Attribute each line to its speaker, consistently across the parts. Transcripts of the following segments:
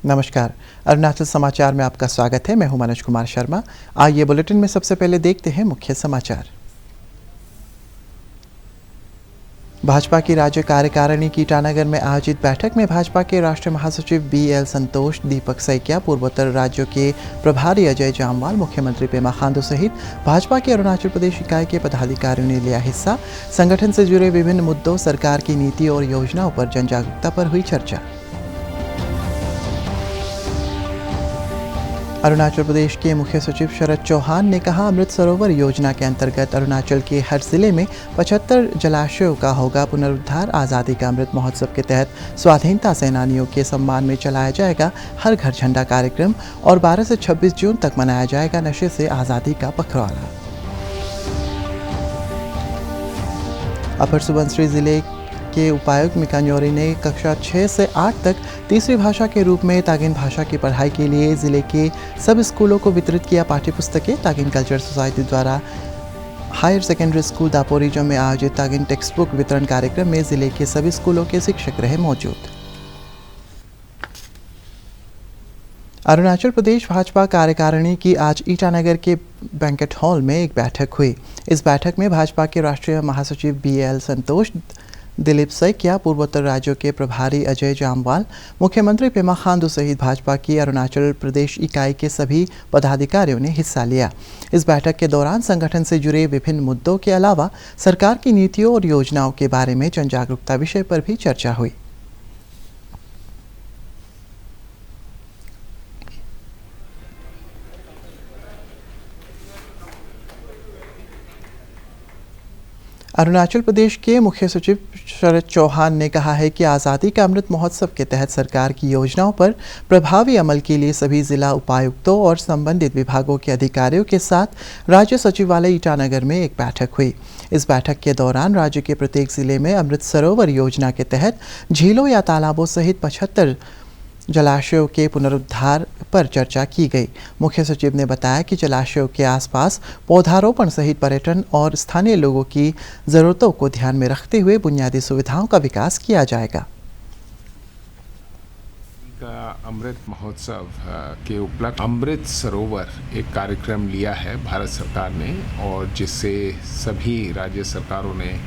Speaker 1: नमस्कार। अरुणाचल समाचार में आपका स्वागत है। मैं हूं मनोज कुमार शर्मा। आइए बुलेटिन में सबसे पहले देखते हैं मुख्य समाचार। भाजपा की राज्य कार्यकारिणी की ईटानगर में आयोजित बैठक में भाजपा के राष्ट्रीय महासचिव BL संतोष, दीपक सैकिया, पूर्वोत्तर राज्यों के प्रभारी अजय जामवाल, मुख्यमंत्री पेमा खांडू सहित भाजपा के अरुणाचल प्रदेश इकाई के पदाधिकारियों ने लिया हिस्सा। संगठन से जुड़े विभिन्न मुद्दों, सरकार की नीति और योजनाओं पर जन जागरूकता पर हुई चर्चा। अरुणाचल प्रदेश के मुख्य सचिव शरद चौहान ने कहा, अमृत सरोवर योजना के अंतर्गत अरुणाचल के हर जिले में 75 जलाशयों का होगा पुनरुद्धार। आज़ादी का अमृत महोत्सव के तहत स्वाधीनता सेनानियों के सम्मान में चलाया जाएगा हर घर झंडा कार्यक्रम और 12 से 26 जून तक मनाया जाएगा नशे से आज़ादी का पखवाड़ा। अपर सुबनसिरी जिले के उपायुक्त मिका न्योरी ने कक्षा 6 से 8 तक तीसरी भाषा के रूप में तागिन भाषा की पढ़ाई के लिए जिले के सब स्कूलों को वितरित किया पाठ्य पुस्तकें। तागिन कल्चर सोसाइटी द्वारा हायर सेकेंडरी स्कूल दापोरिजो में आयोजित तागिन टेक्स्ट बुक वितरण कार्यक्रम में जिले के सभी स्कूलों के शिक्षक रहे मौजूद। अरुणाचल प्रदेश भाजपा कार्यकारिणी की आज ईटानगर के बैंकेट हॉल में एक बैठक हुई। इस बैठक में भाजपा के राष्ट्रीय महासचिव BL संतोष, दिलीप सैकिया, पूर्वोत्तर राज्यों के प्रभारी अजय जामवाल, मुख्यमंत्री पेमा खांडू सहित भाजपा की अरुणाचल प्रदेश इकाई के सभी पदाधिकारियों ने हिस्सा लिया। इस बैठक के दौरान संगठन से जुड़े विभिन्न मुद्दों के अलावा सरकार की नीतियों और योजनाओं के बारे में जन जागरूकता विषय पर भी चर्चा हुई। अरुणाचल प्रदेश के मुख्य सचिव शरद चौहान ने कहा है कि आज़ादी का अमृत महोत्सव के तहत सरकार की योजनाओं पर प्रभावी अमल के लिए सभी जिला उपायुक्तों और संबंधित विभागों के अधिकारियों के साथ राज्य सचिवालय ईटानगर में एक बैठक हुई। इस बैठक के दौरान राज्य के प्रत्येक जिले में अमृत सरोवर योजना के तहत झीलों या तालाबों सहित 75 जलाशयों के पुनरुद्धार पर चर्चा की गई। मुख्य सचिव ने बताया कि जलाशयों के आसपास पौधारोपण सहित पर्यटन और स्थानीय लोगों की ज़रूरतों को ध्यान में रखते हुए बुनियादी सुविधाओं का विकास किया जाएगा।
Speaker 2: अमृत महोत्सव के उपलक्ष्य अमृत सरोवर एक कार्यक्रम लिया है भारत सरकार ने, और जिससे सभी राज्य सरकारों ने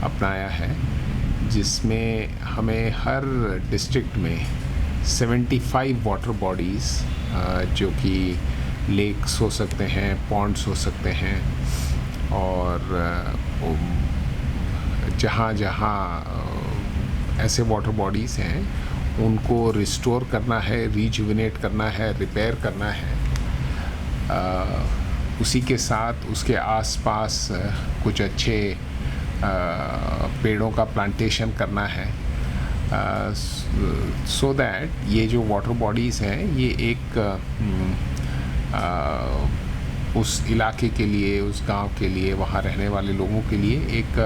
Speaker 2: अपनाया है, जिसमें हमें हर डिस्ट्रिक्ट में 75 वाटर बॉडीज़, जो कि लेक्स हो सकते हैं, पॉन्ड्स हो सकते हैं, और जहाँ जहाँ ऐसे वाटर बॉडीज़ हैं उनको रिस्टोर करना है, रिजुविनेट करना है, रिपेयर करना है। उसी के साथ उसके आसपास कुछ अच्छे पेड़ों का प्लांटेशन करना है, सो दैट ये जो वाटर बॉडीज़ हैं ये एक उस इलाके के लिए, उस गांव के लिए, वहाँ रहने वाले लोगों के लिए एक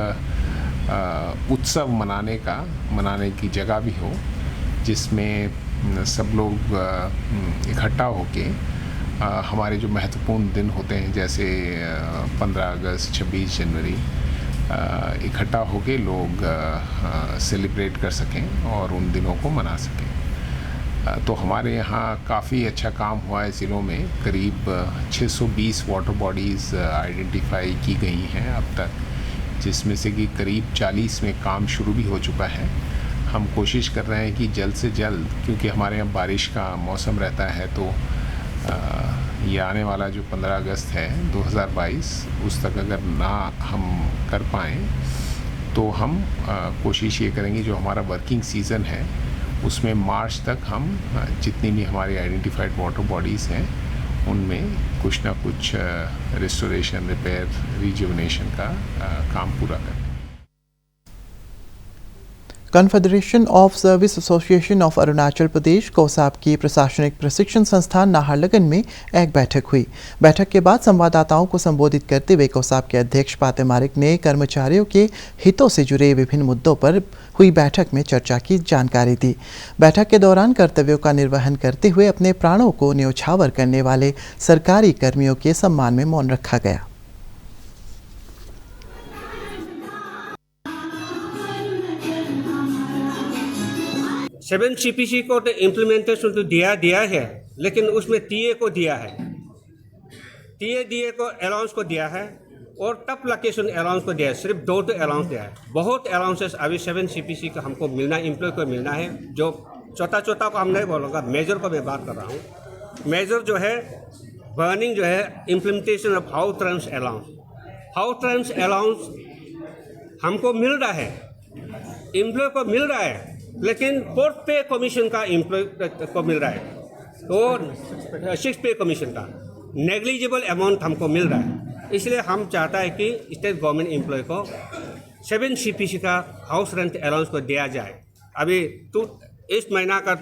Speaker 2: उत्सव मनाने की जगह भी हो, जिसमें सब लोग इकट्ठा होके हमारे जो महत्वपूर्ण दिन होते हैं जैसे 15 अगस्त, 26 जनवरी, इकट्ठा होके लोग सेलिब्रेट कर सकें और उन दिनों को मना सकें। तो हमारे यहाँ काफ़ी अच्छा काम हुआ है। ज़िलों में करीब 620 वाटर बॉडीज़ आइडेंटिफाई की गई हैं अब तक, जिसमें से कि करीब 40 में काम शुरू भी हो चुका है। हम कोशिश कर रहे हैं कि जल्द से जल्द, क्योंकि हमारे यहाँ बारिश का मौसम रहता है, तो ये आने वाला जो 15 अगस्त है 2022, उस तक अगर ना हम कर पाएँ तो हम कोशिश ये करेंगे जो हमारा वर्किंग सीज़न है उसमें मार्च तक हम जितनी भी हमारी आइडेंटिफाइड वाटर बॉडीज़ हैं उनमें कुछ ना कुछ रिस्टोरेशन, रिपेयर, रिजुविनेशन का काम पूरा करें।
Speaker 1: Confederation of service association of Arunachal Pradesh कोसाप की प्रशासनिक प्रशिक्षण संस्थान नाहरलगुन में एक बैठक हुई। बैठक के बाद संवाददाताओं को संबोधित करते हुए कोसाप के अध्यक्ष पाते मारिक ने कर्मचारियों के हितों से जुड़े विभिन्न मुद्दों पर हुई बैठक में चर्चा की जानकारी दी। बैठक के दौरान कर्तव्यों का निर्वहन करते हुए अपने प्राणों को न्यौछावर करने वाले सरकारी कर्मियों के सम्मान में मौन रखा गया।
Speaker 3: 7 CPC को तो इम्प्लीमेंटेशन तो दिया है, लेकिन उसमें टीए को दिया है, टीए को अलाउंस को दिया है और टॉप लोकेशन अलाउंस को दिया है, सिर्फ 2 तो अलाउंस दिया है। बहुत अलाउंसेस अभी 7 CPC का हमको मिलना, एम्प्लॉय को मिलना है। जो छोटा को हम नहीं बोलूँगा, मेजर को मैं बात कर रहा हूँ। मेजर जो है बर्निंग जो है implementation of house trans allowance हमको मिल रहा है, एम्प्लॉय को मिल रहा है, लेकिन फोर्थ पे कमीशन का एम्प्लॉय को मिल रहा है और 6 पे कमीशन का नेग्लिजिबल अमाउंट हमको मिल रहा है। इसलिए हम चाहता है कि स्टेट गवर्नमेंट एम्प्लॉय को 7 CPC का हाउस रेंट अलाउंस को दिया जाए। अभी इस महीना का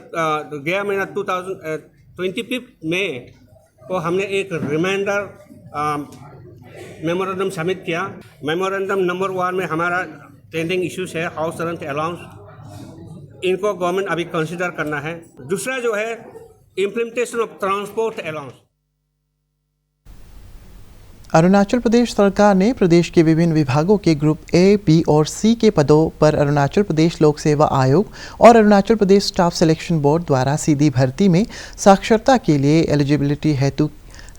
Speaker 3: गया महीना 2025 में को हमने एक रिमाइंडर मेमोरेंडम सबमिट किया। मेमोरेंडम नंबर 1 में हमारा पेंडिंग इश्यूज है हाउस रेंट अलाउंस, इनको गवर्नमेंट अभी कंसिडर करना है। दूसरा जो है implementation of transport allowance.
Speaker 1: Arunachal Pradesh सरकार ने प्रदेश के विभिन्न विभागों के ग्रुप ए, बी और सी के पदों पर अरुणाचल प्रदेश लोक सेवा आयोग और Arunachal Pradesh staff selection board द्वारा सीधी भर्ती में साक्षरता के लिए एलिजिबिलिटी हेतु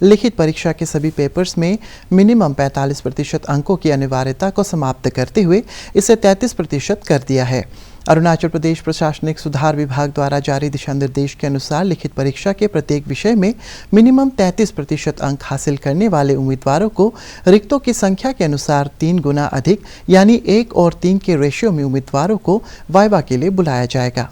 Speaker 1: लिखित परीक्षा के सभी पेपर्स में मिनिमम 45% अंकों की अनिवार्यता को समाप्त करते हुए इसे 33% कर दिया है। अरुणाचल प्रदेश प्रशासनिक सुधार विभाग द्वारा जारी दिशा निर्देश के अनुसार लिखित परीक्षा के प्रत्येक विषय में मिनिमम 33% अंक हासिल करने वाले उम्मीदवारों को रिक्तों की संख्या के अनुसार 3 गुना अधिक यानी 1 और 3 के रेशियो में उम्मीदवारों को वाइवा के लिए बुलाया जाएगा।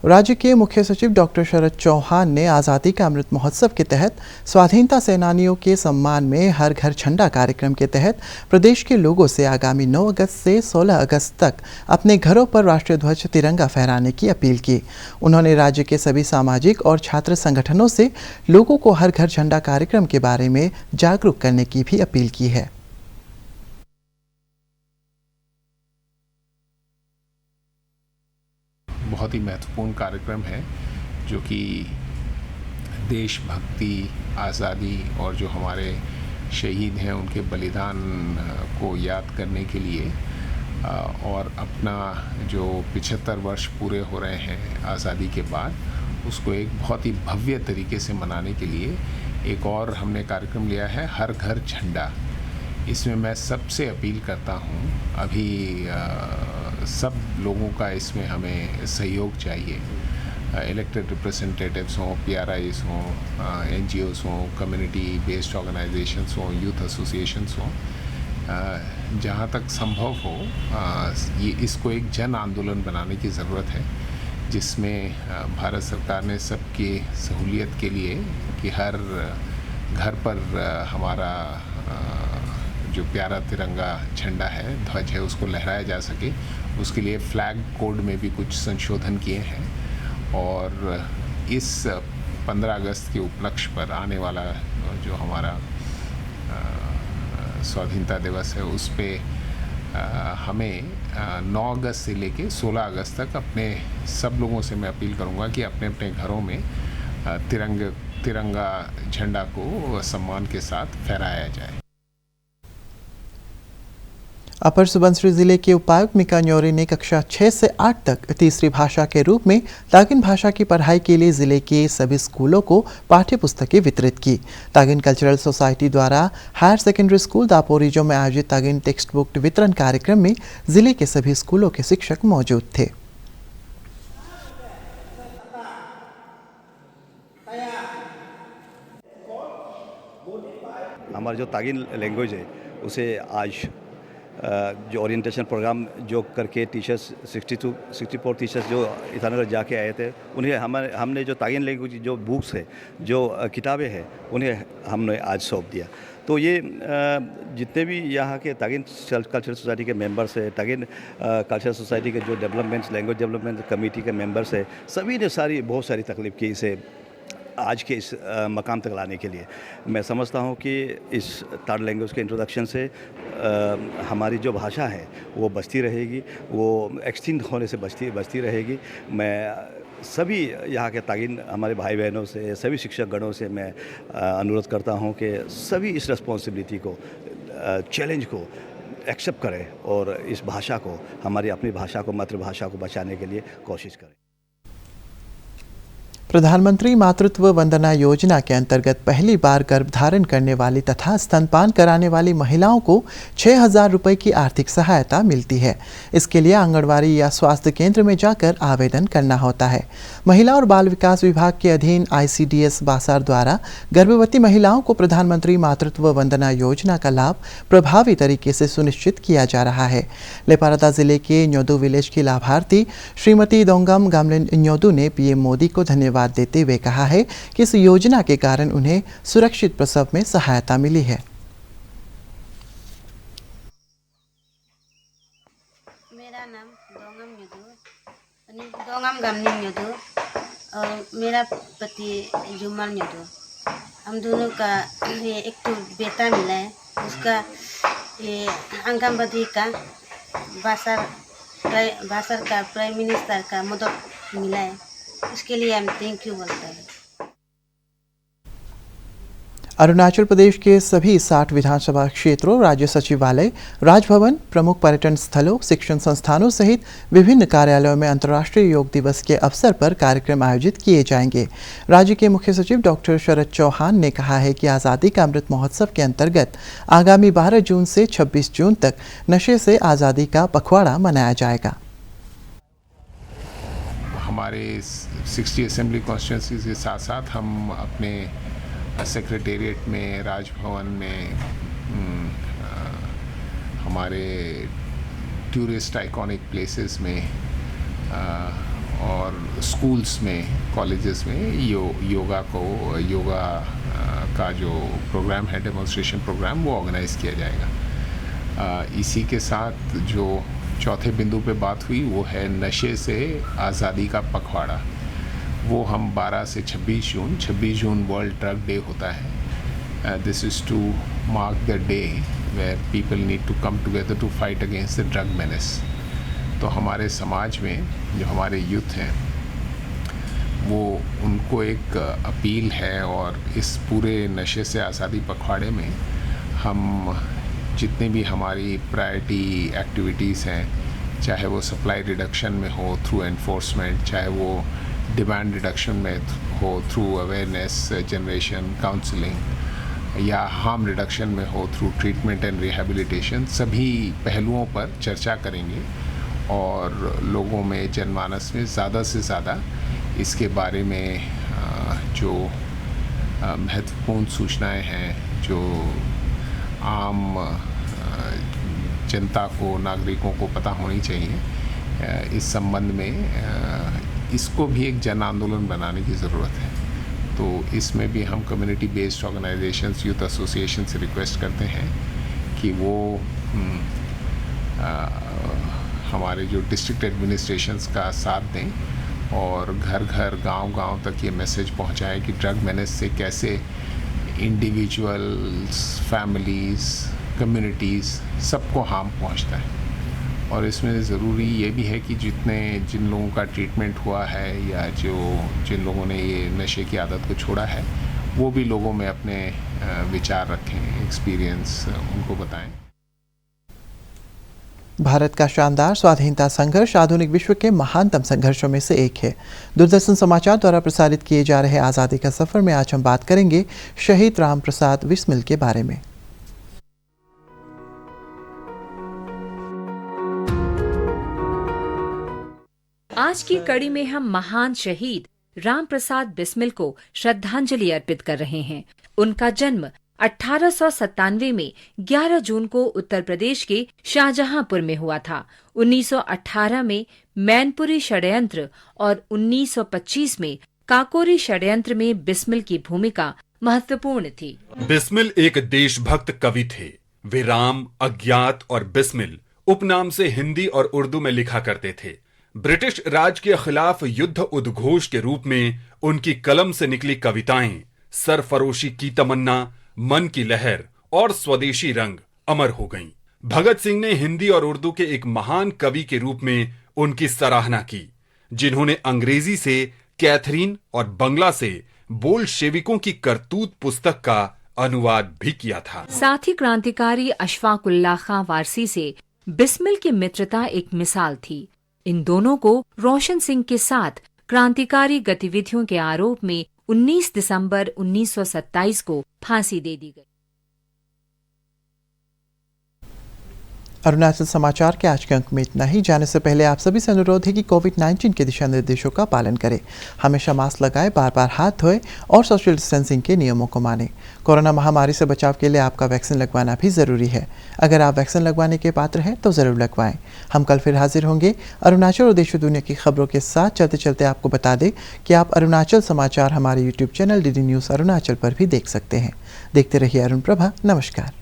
Speaker 1: राज्य के मुख्य सचिव डॉक्टर शरद चौहान ने आज़ादी का अमृत महोत्सव के तहत स्वाधीनता सेनानियों के सम्मान में हर घर झंडा कार्यक्रम के तहत प्रदेश के लोगों से आगामी 9 अगस्त से 16 अगस्त तक अपने घरों पर राष्ट्रीय ध्वज तिरंगा फहराने की अपील की। उन्होंने राज्य के सभी सामाजिक और छात्र संगठनों से लोगों को हर घर झंडा कार्यक्रम के बारे में जागरूक करने की भी अपील की है।
Speaker 2: बहुत ही महत्वपूर्ण कार्यक्रम है जो कि देशभक्ति, आज़ादी और जो हमारे शहीद हैं उनके बलिदान को याद करने के लिए और अपना जो 75 वर्ष पूरे हो रहे हैं आज़ादी के बाद, उसको एक बहुत ही भव्य तरीके से मनाने के लिए एक और हमने कार्यक्रम लिया है, हर घर झंडा। इसमें मैं सबसे अपील करता हूँ, अभी सब लोगों का इसमें हमें सहयोग चाहिए। इलेक्टेड रिप्रेजेंटेटिव्स हों, PRIs हों, NGOs हों, कम्युनिटी बेस्ड ऑर्गेनाइजेशंस हों, यूथ एसोसिएशंस हों, जहाँ तक संभव हो ये इसको एक जन आंदोलन बनाने की ज़रूरत है, जिसमें भारत सरकार ने सबकी सहूलियत के लिए कि हर घर पर हमारा जो प्यारा तिरंगा झंडा है, ध्वज है, उसको लहराया जा सके। उसके लिए फ्लैग कोड में भी कुछ संशोधन किए हैं और इस 15 अगस्त के उपलक्ष्य पर आने वाला जो हमारा स्वाधीनता दिवस है, उस पे हमें 9 अगस्त से लेके 16 अगस्त तक अपने सब लोगों से मैं अपील करूंगा कि अपने अपने घरों में तिरंगा झंडा को सम्मान के साथ फहराया जाए।
Speaker 1: अपर सुबनसिरी जिले के उपायुक्त मिका न्योरे ने कक्षा 6 से 8 तक तीसरी भाषा के रूप में तागिन भाषा की पढ़ाई के लिए जिले के सभी स्कूलों को पाठ्य पुस्तकें वितरित की। तागिन कल्चरल सोसाइटी द्वारा हायर सेकेंडरी स्कूल दापोरिजो में आयोजित तागिन टेक्स्ट बुक वितरण कार्यक्रम में जिले के सभी स्कूलों के शिक्षक मौजूद थे।
Speaker 4: हमारा जो तागिन लैंग्वेज है उसे आज जो ओरिएंटेशन प्रोग्राम जो करके टीचर्स 64 टीचर्स जो ईटानगर जाके आए थे, उन्हें हमने जो तागिन लैंग्वेज जो बुक्स है, जो किताबें हैं, उन्हें हमने आज सौंप दिया। तो ये जितने भी यहाँ के तागिन कल्चरल सोसाइटी के मेंबर्स है, तागिन कल्चरल सोसाइटी के जो डेवलपमेंट लैंग्वेज डेवलपमेंट कमेटी के मेंबर्स है, सभी ने बहुत सारी तकलीफ की इसे आज के इस मकाम तक लाने के लिए। मैं समझता हूँ कि इस थर्ड लैंग्वेज के इंट्रोडक्शन से हमारी जो भाषा है वो बचती रहेगी, वो एक्सटिंक्ट होने से बचती रहेगी। मैं सभी यहाँ के तागिन हमारे भाई बहनों से, सभी शिक्षक गणों से मैं अनुरोध करता हूँ कि सभी इस रिस्पॉन्सिबिलिटी को, चैलेंज को एक्सेप्ट करें और इस भाषा को, हमारी अपनी भाषा को, मातृभाषा को बचाने के लिए कोशिश करें।
Speaker 1: प्रधानमंत्री मातृत्व वंदना योजना के अंतर्गत पहली बार गर्भधारण करने वाली तथा स्तनपान कराने वाली महिलाओं को 6,000 रुपये की आर्थिक सहायता मिलती है। इसके लिए आंगनवाड़ी या स्वास्थ्य केंद्र में जाकर आवेदन करना होता है। महिला और बाल विकास विभाग के अधीन ICDS बासार द्वारा गर्भवती महिलाओं को प्रधानमंत्री मातृत्व वंदना योजना का लाभ प्रभावी तरीके से सुनिश्चित किया जा रहा है। लेपारादा जिले के न्योदू विलेज की लाभार्थी श्रीमती दोंगम गामलिन न्योदू ने PM मोदी को धन्यवाद देते हुए कहा है कि इस योजना के कारण उन्हें सुरक्षित प्रसव में सहायता मिली है।
Speaker 5: मेरा नाम दोंगम गामलिन न्योदू और मेरा पति जुमल न्योदू। हम दोनों का ये एक तो बेटा मिला है, उसका ये आंगनबाड़ी का बासर का प्राइम मिनिस्टर का मदद मिला है। इसके लिए हम थैंक यू बोलते हैं।
Speaker 1: अरुणाचल प्रदेश के सभी 60 विधानसभा क्षेत्रों, राज्य सचिवालय, राजभवन, प्रमुख पर्यटन स्थलों, शिक्षण संस्थानों सहित विभिन्न कार्यालयों में अंतर्राष्ट्रीय योग दिवस के अवसर पर कार्यक्रम आयोजित किए जाएंगे। राज्य के मुख्य सचिव डॉक्टर शरद चौहान ने कहा है कि आज़ादी का अमृत महोत्सव के अंतर्गत आगामी 12 जून से 26 जून तक नशे से आज़ादी का पखवाड़ा मनाया जाएगा।
Speaker 2: हमारे 60 असेंबली कॉन्स्टिट्यूंसीज के साथ साथ हम अपने सेक्रेटेरिएट में, राजभवन में, हमारे टूरिस्ट आइकॉनिक प्लेसेस में और स्कूल्स में, कॉलेजेस में योगा का जो प्रोग्राम है, डेमोन्स्ट्रेशन प्रोग्राम, वो ऑर्गेनाइज़ किया जाएगा। इसी के साथ जो चौथे बिंदु पे बात हुई वो है नशे से आज़ादी का पखवाड़ा। वो हम 12 से 26 जून वर्ल्ड ड्रग डे होता है। This is to mark the day where people need to come together to fight against the drug menace. तो हमारे समाज में जो हमारे यूथ हैं वो उनको एक अपील है, और इस पूरे नशे से आज़ादी पखवाड़े में हम जितनी भी हमारी प्रायोरिटी एक्टिविटीज़ हैं, चाहे वो सप्लाई रिडक्शन में हो थ्रू एनफोर्समेंट, चाहे वो डिमांड रिडक्शन में हो थ्रू अवेयरनेस जनरेशन, काउंसलिंग, या हार्म रिडक्शन में हो थ्रू ट्रीटमेंट एंड रिहेबिलिटेशन, सभी पहलुओं पर चर्चा करेंगे और लोगों में, जनमानस में ज़्यादा से ज़्यादा इसके बारे में जो महत्वपूर्ण सूचनाएं हैं, जो आम जनता को, नागरिकों को पता होनी चाहिए, इस संबंध में इसको भी एक जन आंदोलन बनाने की ज़रूरत है। तो इसमें भी हम community based organisations, youth association से रिक्वेस्ट करते हैं कि वो हमारे जो डिस्ट्रिक्ट एडमिनिस्ट्रेशंस का साथ दें और घर घर, गांव-गांव तक ये मैसेज पहुंचाएं कि ड्रग मेनेस से कैसे इंडिविजुअल्स, फैमिलीज़, कम्युनिटीज़, सबको हार्म पहुंचता है। और इसमें ज़रूरी ये भी है कि जिन लोगों का ट्रीटमेंट हुआ है या जिन लोगों ने ये नशे की आदत को छोड़ा है, वो भी लोगों में अपने विचार रखें, एक्सपीरियंस उनको बताएं।
Speaker 1: भारत का शानदार स्वाधीनता संघर्ष आधुनिक विश्व के महानतम संघर्षों में से एक है। दूरदर्शन समाचार द्वारा प्रसारित किए जा रहे आज़ादी का सफ़र में आज हम बात करेंगे शहीद राम प्रसाद बिस्मिल के बारे में।
Speaker 6: आज की कड़ी में हम महान शहीद राम प्रसाद बिस्मिल को श्रद्धांजलि अर्पित कर रहे हैं। उनका जन्म 1897 में 11 जून को उत्तर प्रदेश के शाहजहांपुर में हुआ था। 1918 में मैनपुरी षड्यंत्र और 1925 में काकोरी षड्यंत्र में बिस्मिल की भूमिका महत्वपूर्ण थी।
Speaker 7: बिस्मिल एक देशभक्त कवि थे। वे राम, अज्ञात और बिस्मिल उपनाम से हिंदी और उर्दू में लिखा करते थे। ब्रिटिश राज के खिलाफ युद्ध उद्घोष के रूप में उनकी कलम से निकली कविताएं सरफरोशी की तमन्ना, मन की लहर और स्वदेशी रंग अमर हो गईं। भगत सिंह ने हिंदी और उर्दू के एक महान कवि के रूप में उनकी सराहना की, जिन्होंने अंग्रेजी से कैथरीन और बंगला से बोल्शेविकों की करतूत पुस्तक का अनुवाद भी किया था।
Speaker 6: साथ ही क्रांतिकारी अशफाकुल्लाह खां वारसी से बिस्मिल की मित्रता एक मिसाल थी। इन दोनों को रोशन सिंह के साथ क्रांतिकारी गतिविधियों के आरोप में 19 दिसंबर 1927 को फांसी दे दी गई।
Speaker 1: अरुणाचल समाचार के आज के अंक में इतना ही। जाने से पहले आप सभी से अनुरोध है कि कोविड-19 के दिशा निर्देशों का पालन करें, हमेशा मास्क लगाएं, बार बार हाथ धोएं और सोशल डिस्टेंसिंग के नियमों को मानें। कोरोना महामारी से बचाव के लिए आपका वैक्सीन लगवाना भी ज़रूरी है। अगर आप वैक्सीन लगवाने के पात्र हैं तो ज़रूर लगवाएं। हम कल फिर हाजिर होंगे अरुणाचल और देश दुनिया की खबरों के साथ। चलते चलते आपको बता दें कि आप अरुणाचल समाचार हमारे YouTube channel DD news Arunachal पर भी देख सकते हैं। देखते रहिए अरुण प्रभा। नमस्कार।